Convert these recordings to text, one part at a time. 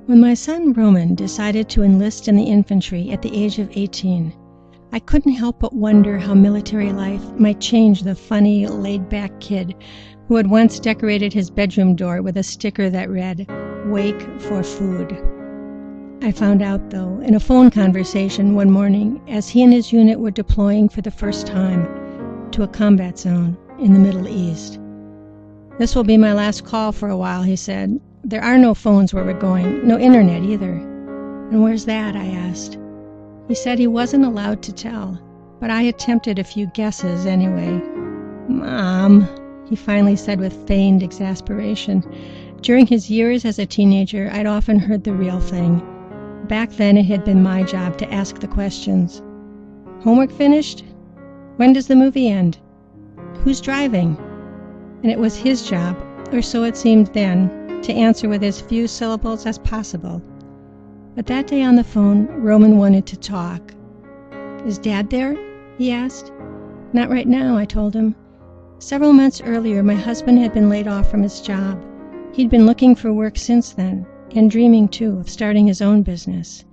When my son Roman decided to enlist in the infantry at the age of 18, I couldn't help but wonder how military life might change the funny, laid-back kid who had once decorated his bedroom door with a sticker that read, "Wake for food." I found out, though, in a phone conversation one morning as he and his unit were deploying for the first time to a combat zone in the Middle East. "This will be my last call for a while," he said. "There are no phones where we're going, no internet either." "And where's that?" I asked. He said he wasn't allowed to tell, but I attempted a few guesses anyway. "Mom," he finally said with feigned exasperation. During his years as a teenager, I'd often heard the real thing. Back then, it had been my job to ask the questions. "Homework finished? When does the movie end? Who's driving?" And it was his job, or so it seemed then, to answer with as few syllables as possible. But that day on the phone, Roman wanted to talk. "Is Dad there?" he asked. "Not right now," I told him. Several months earlier, my husband had been laid off from his job. He'd been looking for work since then, and dreaming, too, of starting his own business.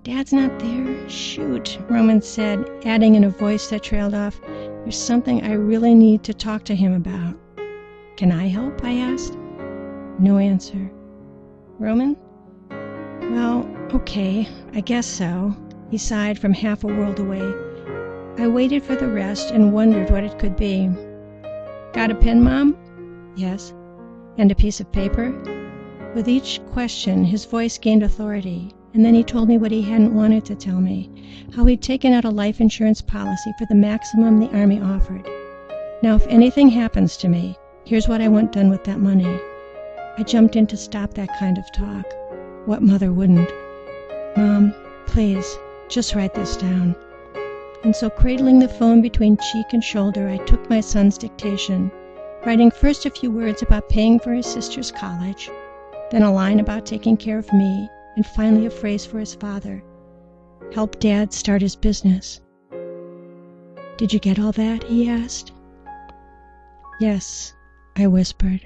"Dad's not there? Shoot," Roman said, adding in a voice that trailed off, "There's something I really need to talk to him about." "Can I help?" I asked. No answer. "Roman?" "Well, okay, I guess so." He sighed from half a world away. I waited for the rest and wondered what it could be. "Got a pen, Mom?" "Yes." "And a piece of paper?" With each question, his voice gained authority, and then he told me what he hadn't wanted to tell me, how he'd taken out a life insurance policy for the maximum the Army offered. "Now, if anything happens to me, here's what I want done with that money." I jumped in to stop that kind of talk. What mother wouldn't? "Mom, please, just write this down." And so, cradling the phone between cheek and shoulder, I took my son's dictation, writing first a few words about paying for his sister's college, then a line about taking care of me, and finally a phrase for his father. "Help Dad start his business." "Did you get all that?" he asked. "Yes," I whispered.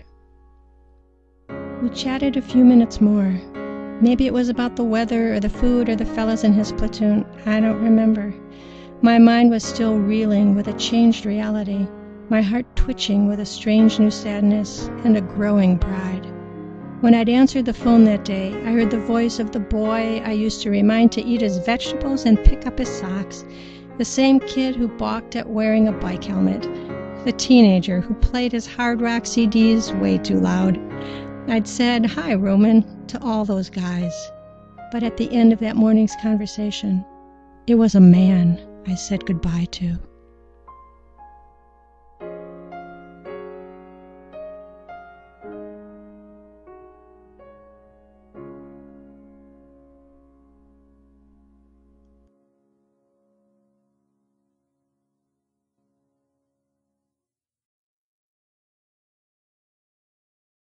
We chatted a few minutes more. Maybe it was about the weather or the food or the fellas in his platoon. I don't remember. My mind was still reeling with a changed reality, my heart twitching with a strange new sadness and a growing pride. When I'd answered the phone that day, I heard the voice of the boy I used to remind to eat his vegetables and pick up his socks, the same kid who balked at wearing a bike helmet, the teenager who played his hard rock CDs way too loud. I'd said, "Hi, Roman," to all those guys. But at the end of that morning's conversation, it was a man I said goodbye to.